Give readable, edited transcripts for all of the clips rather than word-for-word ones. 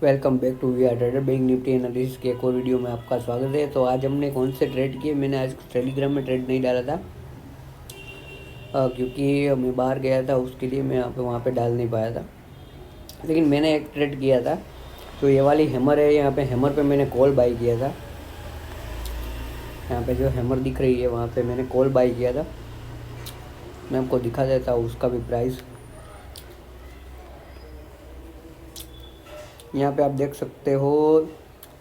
Welcome back to we are trader. Bank Nifty analysis के एक और वीडियो में आपका स्वागत है। तो आज हमने कौन से ट्रेड किए, मैंने आज टेलीग्राम में ट्रेड नहीं डाला था क्योंकि मैं बाहर गया था, उसके लिए मैं वहाँ पे डाल नहीं पाया था। लेकिन मैंने एक ट्रेड किया था, जो ये वाली हैमर है, यहाँ पे हैमर पे मैंने कॉल बाई किया था। यहाँ पे जो हैमर दिख रही है वहाँ पे मैंने कॉल बाई किया था। मैं आपको दिखा देता हूँ उसका भी प्राइस। यहाँ पे आप देख सकते हो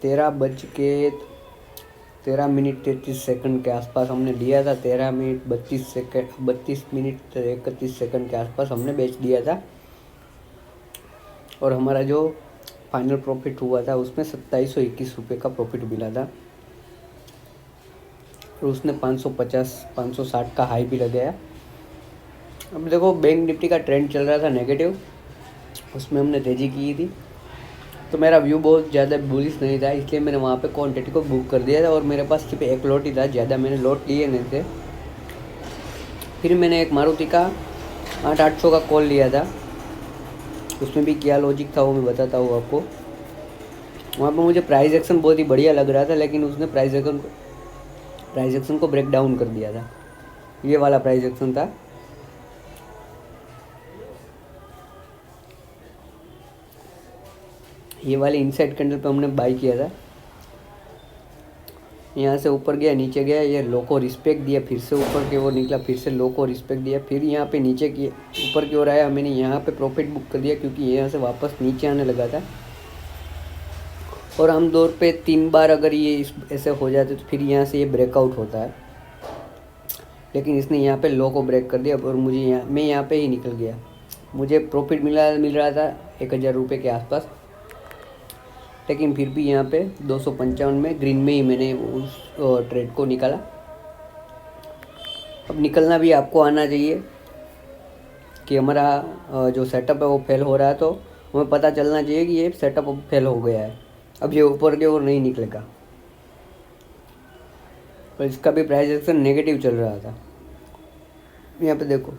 13:13 के आसपास हमने लिया था। 32 मिनट 31 के आसपास हमने बेच दिया था। और हमारा जो फाइनल प्रॉफिट हुआ था उसमें 2721 रुपये का प्रॉफिट मिला था। और उसने 550-560 का हाई भी लगाया। अब देखो, बैंक निफ्टी का ट्रेंड चल रहा था नेगेटिव, उसमें हमने तेज़ी की थी। तो मेरा व्यू बहुत ज़्यादा बुलिश नहीं था, इसलिए मैंने वहाँ पे क्वांटिटी को बुक कर दिया था। और मेरे पास सिर्फ एक लॉट ही था, ज़्यादा मैंने लॉट लिए नहीं थे। फिर मैंने एक मारुति का 800 का कॉल लिया था। उसमें भी क्या लॉजिक था वो मैं बताता हूँ आपको। वहाँ पे मुझे प्राइस एक्शन बहुत ही बढ़िया लग रहा था, लेकिन उसने प्राइस एक्शन को ब्रेक डाउन कर दिया था। ये वाला प्राइस एक्शन था। ये वाले इनसाइड कैंडल पे हमने बाई किया था। यहाँ से ऊपर गया, नीचे गया, ये लो को रिस्पेक्ट दिया, फिर से ऊपर की ओर निकला, फिर से लो को रिस्पेक्ट दिया, फिर यहाँ पे नीचे की ऊपर की ओर आया। मैंने यहाँ पे प्रॉफिट बुक कर दिया क्योंकि यहाँ से वापस नीचे आने लगा था। और आमतौर पे 3 बार अगर ये ऐसे हो जाते तो फिर यहाँ से ये ब्रेकआउट होता है, लेकिन इसने यहाँ पे लो को ब्रेक कर दिया और मैं यहाँ पे ही निकल गया। मुझे प्रॉफिट मिल रहा था 1000 रुपये के आसपास, लेकिन फिर भी यहाँ पे 255 में ग्रीन में ही मैंने उस ट्रेड को निकाला। अब निकलना भी आपको आना चाहिए कि हमारा जो सेटअप है वो फेल हो रहा है, तो हमें पता चलना चाहिए कि ये सेटअप अब फेल हो गया है, अब ये ऊपर की ओर नहीं निकलेगा। और इसका भी प्राइस एक्शन नेगेटिव चल रहा था। यहाँ पे देखो,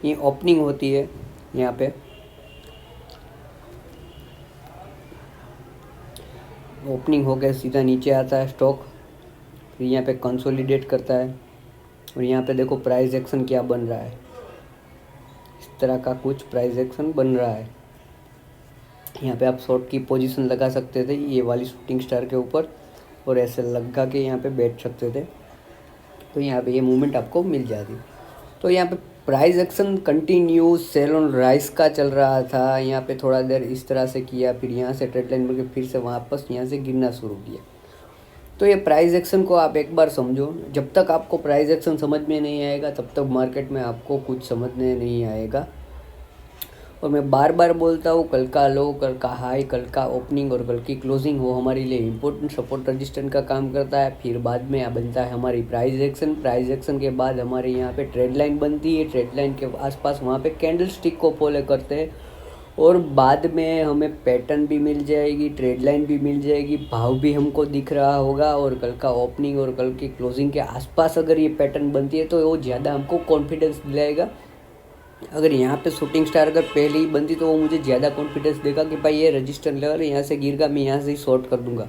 ये ओपनिंग होती है, यहाँ पे ओपनिंग होकर सीधा नीचे आता है स्टॉक, फिर यहाँ पे कंसोलिडेट करता है। और यहाँ पे देखो प्राइस एक्शन क्या बन रहा है, इस तरह का कुछ प्राइस एक्शन बन रहा है। यहाँ पे आप शॉर्ट की पोजीशन लगा सकते थे ये वाली शूटिंग स्टार के ऊपर, और ऐसे लगा के यहाँ पे बैठ सकते थे, तो यहाँ पे ये मूवमेंट आपको मिल जाती। तो यहाँ पे price action continue sell on rise का चल रहा था। यहाँ पे थोड़ा देर इस तरह से किया, फिर यहाँ से ट्रेड लाइन बन के फिर से वापस यहाँ से गिरना शुरू किया। तो ये प्राइस एक्शन को आप एक बार समझो। जब तक आपको प्राइस एक्शन समझ में नहीं आएगा तब तक मार्केट में आपको कुछ समझने नहीं आएगा। और मैं बार बार बोलता हूँ, कल का लो, कल का हाई, कल का ओपनिंग और कल की क्लोजिंग, वो हमारे लिए इम्पोर्टेंट सपोर्ट रजिस्टेंस का काम करता है। फिर बाद में बनता है हमारी प्राइस एक्शन। प्राइस एक्शन के बाद हमारे यहाँ पे ट्रेड लाइन बनती है। ट्रेड लाइन के आसपास वहाँ पे कैंडल स्टिक को फॉलो करते हैं, और बाद में हमें पैटर्न भी मिल जाएगी, ट्रेड लाइन भी मिल जाएगी, भाव भी हमको दिख रहा होगा। और कल का ओपनिंग और कल की क्लोजिंग के आसपास अगर ये पैटर्न बनती है तो वो ज़्यादा हमको कॉन्फिडेंस दिलाएगा। अगर यहाँ पे शूटिंग स्टार अगर पहले ही बनती तो वो मुझे ज़्यादा कॉन्फिडेंस देगा कि भाई ये रजिस्टर लेवल यहाँ से गिरगा, मैं यहाँ से ही शॉर्ट कर दूंगा।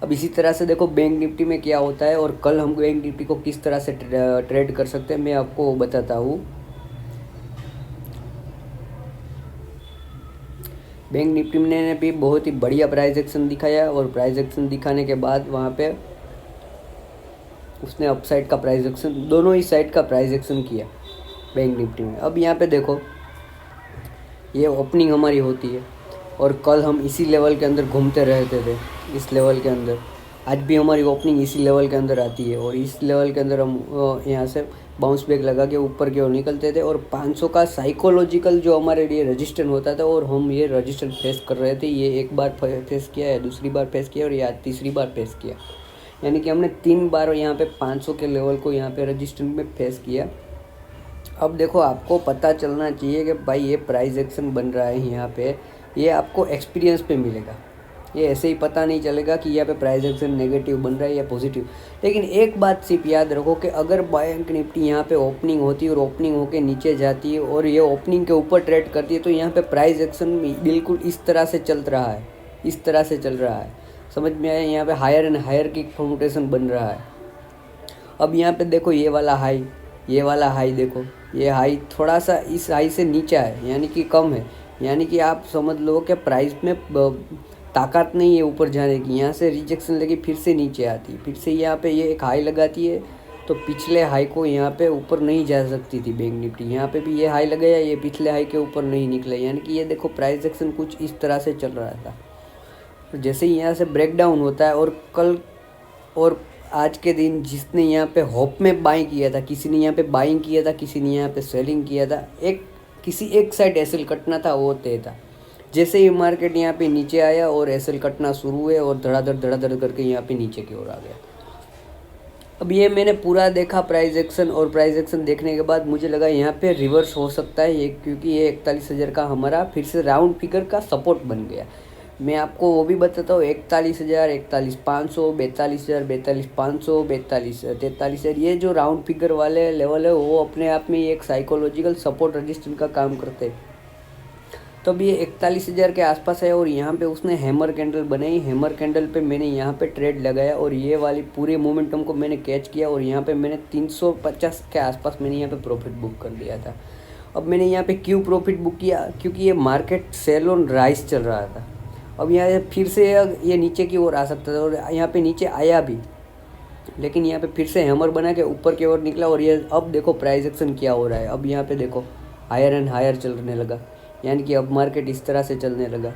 अब इसी तरह से देखो बैंक निफ्टी में क्या होता है, और कल हम बैंक निफ्टी को किस तरह से ट्रेड कर सकते हैं मैं आपको बताता हूँ। बैंक निफ्टी ने भी बहुत ही बढ़िया प्राइस एक्शन दिखाया, और प्राइस एक्शन दिखाने के बाद वहाँ पे उसने अपसाइड का प्राइस एक्शन, दोनों ही साइड का प्राइस एक्शन किया बैंक निफ्टी में। अब यहाँ पे देखो, ये ओपनिंग हमारी होती है, और कल हम इसी लेवल के अंदर घूमते रहते थे, इस लेवल के अंदर। आज भी हमारी ओपनिंग इसी लेवल के अंदर आती है, और इस लेवल के अंदर हम यहाँ से बाउंस बैक लगा के ऊपर की ओर निकलते थे। और 500 का साइकोलॉजिकल जो हमारे लिए रजिस्टेंस होता था, और हम ये रजिस्टेंस फेस कर रहे थे। ये एक बार फेस किया है, दूसरी बार फेस किया, और ये आज तीसरी बार फेस किया। यानी कि हमने 3 बार यहाँ पे 500 के लेवल को यहाँ पे रजिस्टेंस में फेस किया। अब देखो, आपको पता चलना चाहिए कि भाई ये प्राइस एक्शन बन रहा है यहाँ पे, ये आपको एक्सपीरियंस पे मिलेगा। ये ऐसे ही पता नहीं चलेगा कि यहाँ पे प्राइस एक्शन नेगेटिव बन रहा है या पॉजिटिव। लेकिन एक बात सिर्फ याद रखो कि अगर बैंक निफ्टी यहाँ पे ओपनिंग होती है और ओपनिंग होके नीचे जाती है और ये ओपनिंग के ऊपर ट्रेड करती है, तो यहाँ पे प्राइस एक्शन बिल्कुल इस तरह से चल रहा है, इस तरह से चल रहा है। समझ में आया? यहाँ पे हायर एंड हायर की फॉर्मेशन बन रहा है। अब यहाँ पे देखो ये वाला हाई, ये वाला हाई देखो, ये हाई थोड़ा सा इस हाई से नीचा है, यानी कि कम है। यानी कि आप समझ लो कि प्राइस में ताकत नहीं है ऊपर जाने की। यहाँ से रिजेक्शन लेके फिर से नीचे आती है, फिर से यहाँ पे ये एक हाई लगाती है, तो पिछले हाई को यहाँ पे ऊपर नहीं जा सकती थी बैंक निफ्टी। यहाँ पे भी ये हाई लगाया, ये पिछले हाई के ऊपर नहीं निकले। यानी कि ये देखो प्राइस एक्शन कुछ इस तरह से चल रहा था। जैसे ही यहाँ से ब्रेक डाउन होता है और कल और आज के दिन जिसने यहाँ पे होप में बाइंग किया था, किसी ने यहाँ पे बाइंग किया था, किसी ने यहाँ पे सेलिंग किया था, किसी एक साइड एसएल कटना था, वो तय था। जैसे ही मार्केट यहाँ पे नीचे आया और एसएल कटना शुरू हुए और धड़ाधड़ करके यहाँ पे नीचे की ओर आ गया। अब ये मैंने पूरा देखा प्राइस एक्शन, और प्राइस एक्शन देखने के बाद मुझे लगा यहाँ पे रिवर्स हो सकता है ये, क्योंकि ये 41,000 का हमारा फिर से राउंड फिगर का सपोर्ट बन गया। मैं आपको वो भी बताता हूँ, 41,000, 41,500, 42,000, 42,500, 43,000, ये जो राउंड फिगर वाले लेवल है वो अपने आप में एक साइकोलॉजिकल सपोर्ट रजिस्टर का काम करते हैं। तो अब ये 41,000 के आसपास है और यहाँ पे उसने हैमर कैंडल बनाई। हैमर कैंडल पे मैंने यहाँ पे ट्रेड लगाया और ये वाली पूरे मोमेंटम को मैंने कैच किया और यहाँ पे मैंने 350 के आसपास मैंने यहाँ पे प्रॉफिट बुक कर दिया था। अब मैंने यहाँ पे क्यों प्रॉफिट बुक किया? क्योंकि ये मार्केट सेल ऑन राइज चल रहा था। अब यहाँ फिर से ये नीचे की ओर आ सकता था और यहाँ पे नीचे आया भी, लेकिन यहाँ पे फिर से हैमर बना के ऊपर की ओर निकला। और ये अब देखो प्राइस एक्शन क्या हो रहा है। अब यहाँ पे देखो हायर एंड हायर चलने लगा, यानी कि अब मार्केट इस तरह से चलने लगा।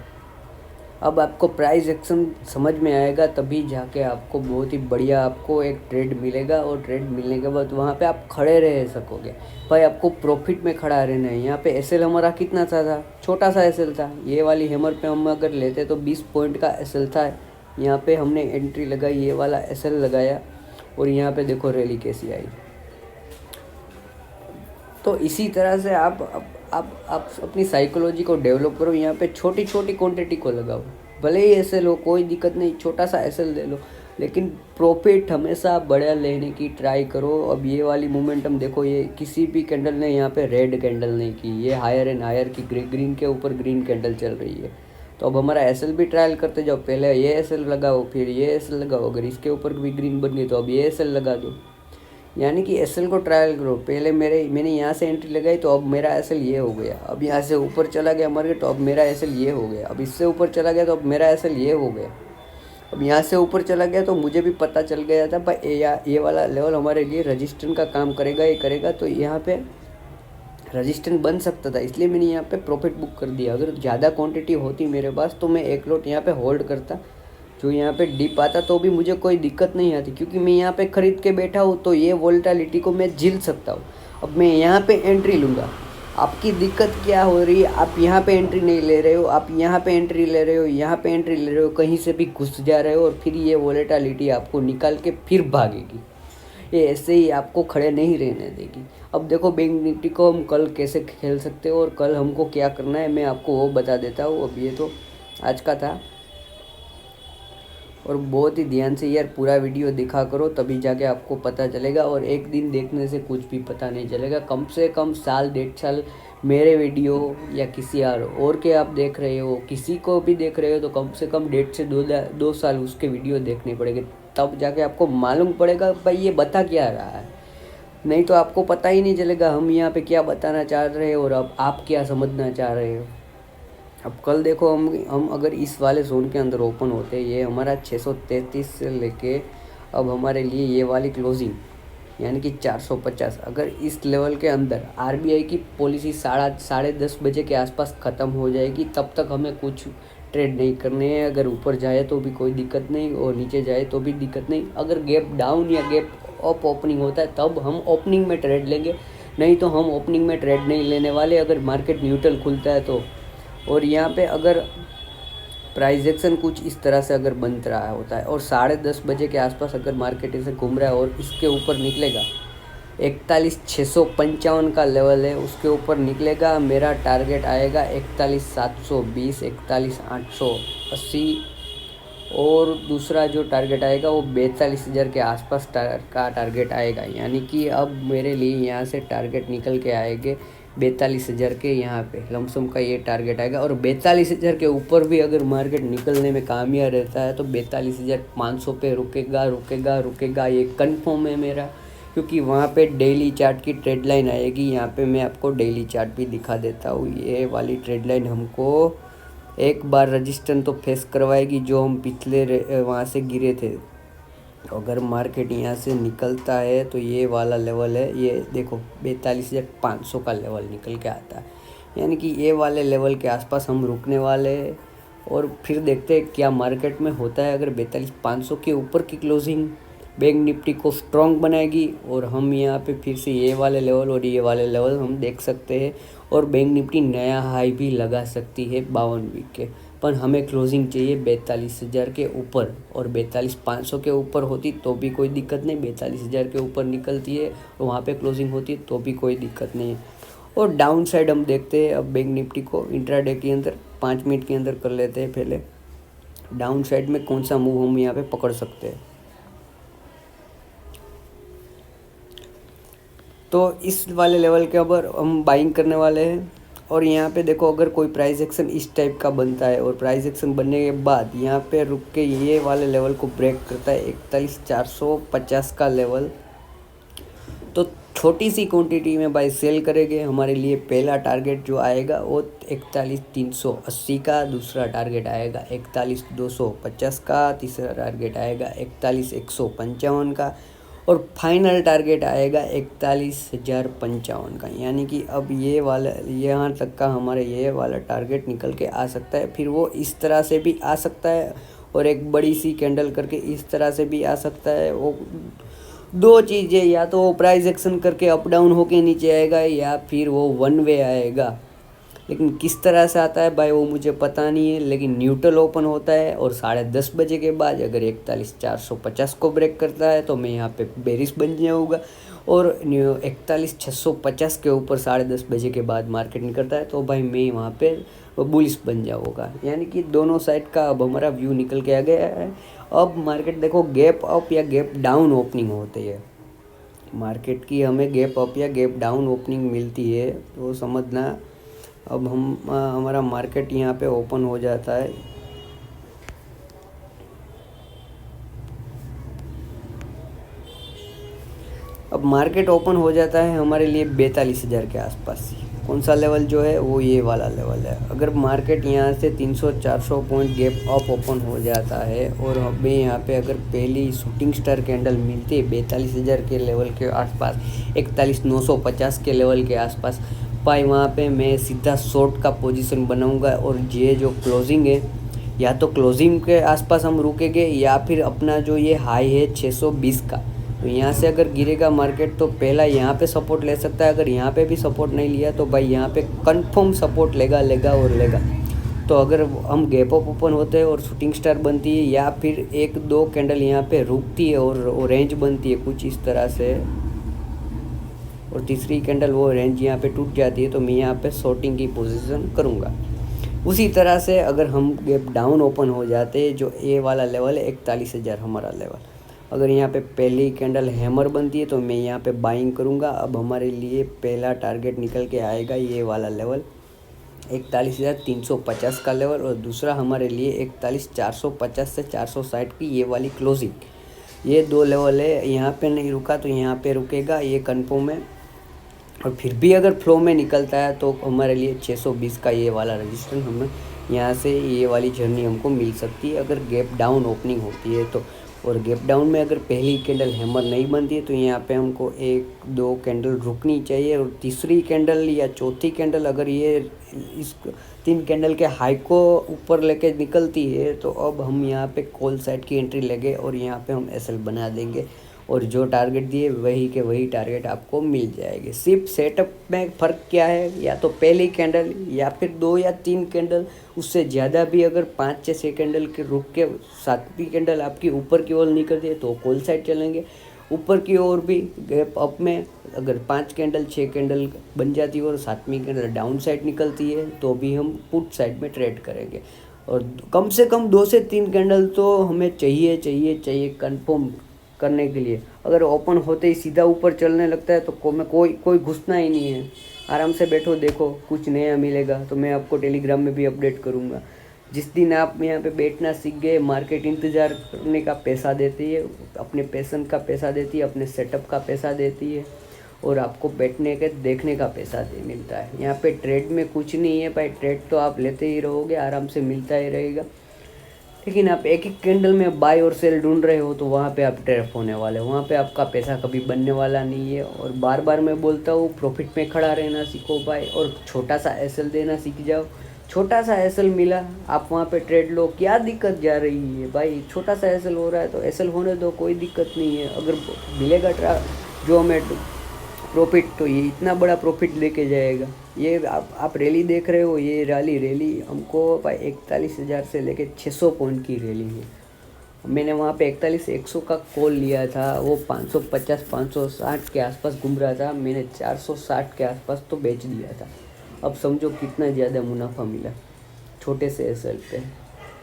अब आपको प्राइस एक्शन समझ में आएगा, तभी जाके आपको बहुत ही बढ़िया आपको एक ट्रेड मिलेगा, और ट्रेड मिलने के बाद वहाँ पे आप खड़े रह सकोगे। भाई आपको प्रॉफिट में खड़ा रहना है। यहाँ पे एसएल हमारा कितना था, छोटा सा एसएल था। ये वाली हैमर पे हम अगर लेते तो 20 पॉइंट का एसएल था। यहाँ पे हमने एंट्री लगाई, ये वाला एसएल लगाया, और यहाँ पे देखो रैली कैसी आई। तो इसी तरह से आप अपनी साइकोलॉजी को डेवलप करो। यहाँ पे छोटी छोटी क्वांटिटी को लगाओ, भले ही एसएल हो कोई दिक्कत नहीं, छोटा सा एसएल ले लो, लेकिन प्रॉफिट हमेशा बड़ा लेने की ट्राई करो। अब ये वाली मोमेंटम देखो, ये किसी भी कैंडल ने यहाँ पे रेड कैंडल नहीं की, ये हायर एंड हायर की ग्रीन के ऊपर ग्रीन कैंडल चल रही है। तो अब हमारा एसएल भी ट्रायल करते जाओ, पहले ये एसएल लगाओ, फिर ये एसएल लगाओ, अगर इसके ऊपर भी ग्रीन बन गई तो अब ये एसएल लगा दो। यानी कि एसएल को ट्रायल करो। पहले मैंने यहाँ से एंट्री लगाई तो अब मेरा एसएल ये हो गया। अब यहाँ से ऊपर चला गया मार्केट तो अब मेरा एसएल ये हो गया। अब इससे ऊपर चला गया तो अब मेरा एसएल ये हो गया। अब यहाँ से ऊपर चला गया तो मुझे भी पता चल गया था भाई ये वाला लेवल हमारे लिए रजिस्टेंस का काम करेगा, ये करेगा, तो यहाँ पे रजिस्टेंस बन सकता था, इसलिए मैंने यहाँ पे प्रॉफिट बुक कर दिया। अगर ज़्यादा क्वांटिटी होती मेरे पास तो मैं एक लॉट यहाँ पे होल्ड करता, जो यहाँ पे डिप आता तो भी मुझे कोई दिक्कत नहीं आती, क्योंकि मैं यहाँ पे ख़रीद के बैठा हूँ तो ये वोलेटिलिटी को मैं झेल सकता हूँ। अब मैं यहाँ पे एंट्री लूँगा। आपकी दिक्कत क्या हो रही है, आप यहाँ पे एंट्री नहीं ले रहे हो, आप यहाँ पे एंट्री ले रहे हो, यहाँ पे एंट्री ले रहे हो, कहीं से भी घुस जा रहे हो, और फिर ये वोलेटिलिटी आपको निकाल के फिर भागेगी। ये ऐसे ही आपको खड़े नहीं रहने देगी। अब देखो बैंक निफ्टी को हम कल कैसे खेल सकते हो और कल हमको क्या करना है मैं आपको वो बता देता हूँ। अब ये तो आज का था, और बहुत ही ध्यान से यार पूरा वीडियो देखा करो, तभी जाके आपको पता चलेगा। और एक दिन देखने से कुछ भी पता नहीं चलेगा। कम से कम साल 1.5 साल मेरे वीडियो या किसी और के आप देख रहे हो, किसी को भी देख रहे हो, तो कम से कम 1.5 से 2 साल उसके वीडियो देखने पड़ेंगे, तब जाके आपको मालूम पड़ेगा भाई ये बता क्या रहा है। नहीं तो आपको पता ही नहीं चलेगा हम यहाँ पे क्या बताना चाह रहे हैं और अब आप क्या समझना चाह रहे हो। अब कल देखो हम अगर इस वाले जोन के अंदर ओपन होते, ये हमारा 633 से लेके अब हमारे लिए ये वाली क्लोजिंग यानी कि 450, अगर इस लेवल के अंदर आरबीआई की पॉलिसी 10:30 बजे के आसपास ख़त्म हो जाएगी, तब तक हमें कुछ ट्रेड नहीं करने हैं। अगर ऊपर जाए तो भी कोई दिक्कत नहीं और नीचे जाए तो भी दिक्कत नहीं। अगर गैप डाउन या गैप अप ओपनिंग होता है तब हम ओपनिंग में ट्रेड लेंगे, नहीं तो हम ओपनिंग में ट्रेड नहीं लेने वाले अगर मार्केट न्यूट्रल खुलता है तो। और यहाँ पे अगर प्राइस एक्शन कुछ इस तरह से अगर बन रहा होता है और 10:30 बजे के आसपास अगर मार्केट ऐसे घूम रहा है और इसके ऊपर निकलेगा 41,655 का लेवल है, उसके ऊपर निकलेगा, मेरा टारगेट आएगा 41,720, 41,880, और दूसरा जो टारगेट आएगा वो 42,000 के आसपास का टारगेट आएगा, यानी कि अब मेरे लिए यहाँ से टारगेट निकल के आएंगे 42,000 के, यहाँ पे लमसम का ये टारगेट आएगा। और 42,000 के ऊपर भी अगर मार्केट निकलने में कामयाब रहता है तो 42,500 पे रुकेगा रुकेगा रुकेगा, ये कंफर्म है मेरा, क्योंकि वहाँ पे डेली चार्ट की ट्रेड लाइन आएगी। यहाँ पे मैं आपको डेली चार्ट भी दिखा देता हूँ। ये वाली ट्रेड लाइन हमको एक बार रजिस्टेंस तो फेस करवाएगी, जो हम पिछले वहाँ से गिरे थे। अगर मार्केट यहाँ से निकलता है तो ये वाला लेवल है, ये देखो 42,500 का लेवल निकल के आता है, यानी कि ये वाले लेवल के आसपास हम रुकने वाले हैं। और फिर देखते हैं क्या मार्केट में होता है। अगर 42,500 के ऊपर की क्लोजिंग बैंक निफ्टी को स्ट्रॉन्ग बनाएगी और हम यहाँ पे फिर से ये वाले लेवल और ये वाले लेवल हम देख सकते हैं, और बैंक निफ्टी नया हाई भी लगा सकती है 52 वीक के। पर हमें क्लोजिंग चाहिए 42,000 के ऊपर, और 42,500 के ऊपर होती तो भी कोई दिक्कत नहीं, 42,000 के ऊपर निकलती है और वहाँ पे क्लोजिंग होती है तो भी कोई दिक्कत नहीं है। और डाउन साइड हम देखते हैं अब बैंक निफ्टी को इंट्राडे के अंदर 5 मिनट के अंदर कर लेते हैं। पहले डाउन साइड में कौन सा मूव हम यहाँ पे पकड़ सकते हैं, तो इस वाले लेवल के ऊपर हम बाइंग करने वाले हैं। और यहाँ पे देखो अगर कोई प्राइस एक्शन इस टाइप का बनता है और प्राइस एक्शन बनने के बाद यहाँ पे रुक के ये वाले लेवल को ब्रेक करता है 41,450 का लेवल, तो छोटी सी क्वांटिटी में बाय सेल करेंगे। हमारे लिए पहला टारगेट जो आएगा वो 41,380 का, दूसरा टारगेट आएगा 41,250 का, तीसरा टारगेट आएगा 41,155 का, और फाइनल टारगेट आएगा 41,055 का। यानी कि अब ये वाला यहाँ तक का हमारे ये वाला टारगेट निकल के आ सकता है। फिर वो इस तरह से भी आ सकता है और एक बड़ी सी कैंडल करके इस तरह से भी आ सकता है। वो दो चीज़ें, या तो वो प्राइस एक्शन करके अप डाउन होके नीचे आएगा या फिर वो वन वे आएगा। लेकिन किस तरह से आता है भाई वो मुझे पता नहीं है, लेकिन न्यूट्रल ओपन होता है और 10:30 बजे के बाद अगर 41,450 को ब्रेक करता है तो मैं यहाँ पे बेरिश बन जाऊँगा, और 41,650 के ऊपर 10:30 बजे के बाद मार्केट निकलता है तो भाई मैं वहाँ पे बुलिश बन जाऊँगा। यानी कि दोनों साइड का अब हमारा व्यू निकल के आ गया है। अब मार्केट देखो गैप अप या गैप डाउन ओपनिंग होती है, मार्केट की हमें गैप अप या गैप डाउन ओपनिंग मिलती है तो समझना। अब हमारा मार्केट यहाँ पे ओपन हो जाता है, अब मार्केट ओपन हो जाता है हमारे लिए 42,000 के आसपास। कौन सा लेवल जो है वो ये वाला लेवल है। अगर मार्केट यहाँ से 300-400 पॉइंट गैप अप ओपन हो जाता है और हमें यहाँ पे अगर पहली शूटिंग स्टार कैंडल मिलती है 42,000 के लेवल के आसपास, 41,950 के लेवल के आसपास, भाई वहाँ पे मैं सीधा शॉर्ट का पोजीशन बनाऊंगा। और ये जो क्लोजिंग है, या तो क्लोजिंग के आसपास हम रुकेंगे या फिर अपना जो ये हाई है 620 का, तो यहाँ से अगर गिरेगा मार्केट तो पहला यहाँ पे सपोर्ट ले सकता है। अगर यहाँ पे भी सपोर्ट नहीं लिया तो भाई यहाँ पे कंफर्म सपोर्ट लेगा और लेगा। तो अगर हम गैप अप ओपन होते हैं और शूटिंग स्टार बनती है या फिर एक दो कैंडल यहाँ पे रुकती है और रेंज बनती है कुछ इस तरह से, और तीसरी कैंडल वो रेंज यहाँ पे टूट जाती है तो मैं यहाँ पे शॉर्टिंग की पोजीशन करूँगा। उसी तरह से अगर हम गैप डाउन ओपन हो जाते हैं, जो ए वाला लेवल है 41,000 हमारा लेवल, अगर यहाँ पे पहली कैंडल हैमर बनती है तो मैं यहाँ पे बाइंग करूँगा। अब हमारे लिए पहला टारगेट निकल के आएगा ये वाला लेवल 41,350 का लेवल, और दूसरा हमारे लिए 41,450 से 460 की ये वाली क्लोजिंग। ये दो लेवल है, यहाँ पे नहीं रुका तो यहाँ पे रुकेगा, ये कन्फर्म है। और फिर भी अगर फ्लो में निकलता है तो हमारे लिए 620 का ये वाला रजिस्टेंस हमें यहाँ से ये वाली जर्नी हमको मिल सकती है अगर गैप डाउन ओपनिंग होती है तो। और गैप डाउन में अगर पहली कैंडल हैमर नहीं बनती है तो यहाँ पे हमको एक दो कैंडल रुकनी चाहिए, और तीसरी कैंडल या चौथी कैंडल अगर ये इस 3 कैंडल के हाई को ऊपर लेके निकलती है तो अब हम यहाँ पे कॉल साइड की एंट्री लेंगे और यहाँ पे हम एसएल बना देंगे, और जो टारगेट दिए वही के वही टारगेट आपको मिल जाएंगे। सिर्फ सेटअप में फ़र्क क्या है, या तो पहली कैंडल या फिर 2 या 3 कैंडल, उससे ज़्यादा भी अगर 5-6 कैंडल के रुक के 7वीं कैंडल आपकी ऊपर की ओर निकलती है तो कॉल साइड चलेंगे। ऊपर की ओर भी गैप अप में अगर 5 कैंडल 6 कैंडल बन जाती है और 7वीं कैंडल डाउन साइड निकलती है तो भी हम पुट साइड में ट्रेड करेंगे। और कम से कम 2 से 3 कैंडल तो हमें चाहिए चाहिए चाहिए कंफर्म करने के लिए। अगर ओपन होते ही सीधा ऊपर चलने लगता है तो कोई घुसना ही नहीं है। आराम से बैठो, देखो कुछ नया मिलेगा तो मैं आपको टेलीग्राम में भी अपडेट करूँगा। जिस दिन आप यहाँ पे बैठना सीख गए, मार्केट इंतज़ार करने का पैसा देती है, अपने पैसन का पैसा देती है, अपने सेटअप का पैसा देती है, और आपको बैठने के देखने का पैसा दे मिलता है। यहाँ पे ट्रेड में कुछ नहीं है भाई, ट्रेड तो आप लेते ही रहोगे, आराम से मिलता ही रहेगा। लेकिन आप एक एक कैंडल में बाय और सेल ढूंढ रहे हो तो वहाँ पे आप ट्रैप होने वाले हो, वहाँ पे आपका पैसा कभी बनने वाला नहीं है। और बार बार मैं बोलता हूँ, प्रॉफिट में खड़ा रहना सीखो भाई, और छोटा सा एसएल देना सीख जाओ। छोटा सा एसएल मिला, आप वहाँ पे ट्रेड लो, क्या दिक्कत जा रही है भाई? छोटा सा एसएल हो रहा है तो एसएल होने दो, कोई दिक्कत नहीं है। अगर मिलेगा जो हमें प्रॉफिट, तो ये इतना बड़ा प्रॉफिट लेके जाएगा। ये आप रैली देख रहे हो, ये रैली हमको भाई 41,000 से लेके 600 पॉइंट की रैली है। मैंने वहाँ पे 41,100 का कॉल लिया था, वो 550 560 के आसपास घूम रहा था, मैंने 460 के आसपास तो बेच दिया था। अब समझो कितना ज़्यादा मुनाफा मिला छोटे से एसएल पे।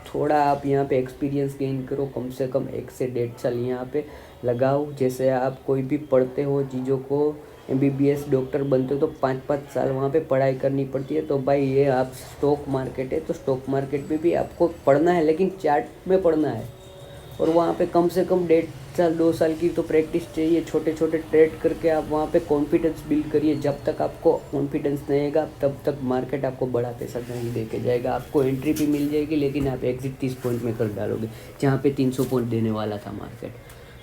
थोड़ा आप यहाँ पे एक्सपीरियंस गेन करो, कम से कम 1 से 1.5 साल यहाँ पे लगाओ। जैसे आप कोई भी पढ़ते हो चीज़ों को, एमबीबीएस डॉक्टर बनते हो तो 5-5 साल वहाँ पे पढ़ाई करनी पड़ती है। तो भाई ये आप स्टॉक मार्केट है, तो स्टॉक मार्केट में भी आपको पढ़ना है, लेकिन चार्ट में पढ़ना है। और वहाँ पे कम से कम 1.5 साल 2 साल की तो प्रैक्टिस चाहिए। छोटे छोटे ट्रेड करके आप वहाँ पे कॉन्फिडेंस बिल्ड करिए। जब तक आपको कॉन्फिडेंस नहीं आएगा तब तक मार्केट आपको बड़ा पैसा नहीं दे के जाएगा। आपको एंट्री भी मिल जाएगी, लेकिन आप एग्जिट 30 पॉइंट में कर डालोगे, जहाँ पे 300 पॉइंट देने वाला था मार्केट।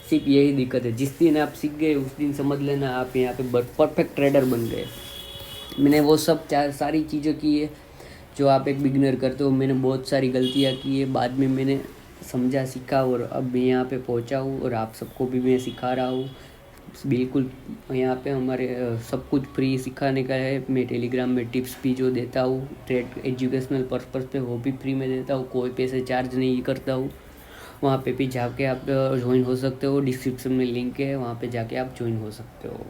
सिर्फ यही दिक्कत है। जिस दिन आप सीख गए उस दिन समझ लेना आप यहाँ पे परफेक्ट ट्रेडर बन गए। मैंने वो सब सारी चीज़ें की है जो आप एक बिगिनर करते हो। मैंने बहुत सारी गलतियाँ की है, बाद में मैंने समझा, सीखा, और अब मैं यहाँ पे पहुँचा हूँ और आप सबको भी मैं सिखा रहा हूँ। बिल्कुल यहाँ पे हमारे सब कुछ फ्री सिखाने का है। मैं टेलीग्राम में टिप्स भी जो देता हूँ ट्रेड एजुकेशनल पर्पज़ पे, वो भी फ्री में देता हूँ, कोई पैसे चार्ज नहीं करता हूँ। वहाँ पे भी जाके आप ज्वाइन हो सकते हो, डिस्क्रिप्शन में लिंक है, वहाँ पे जाके आप ज्वाइन हो सकते हो।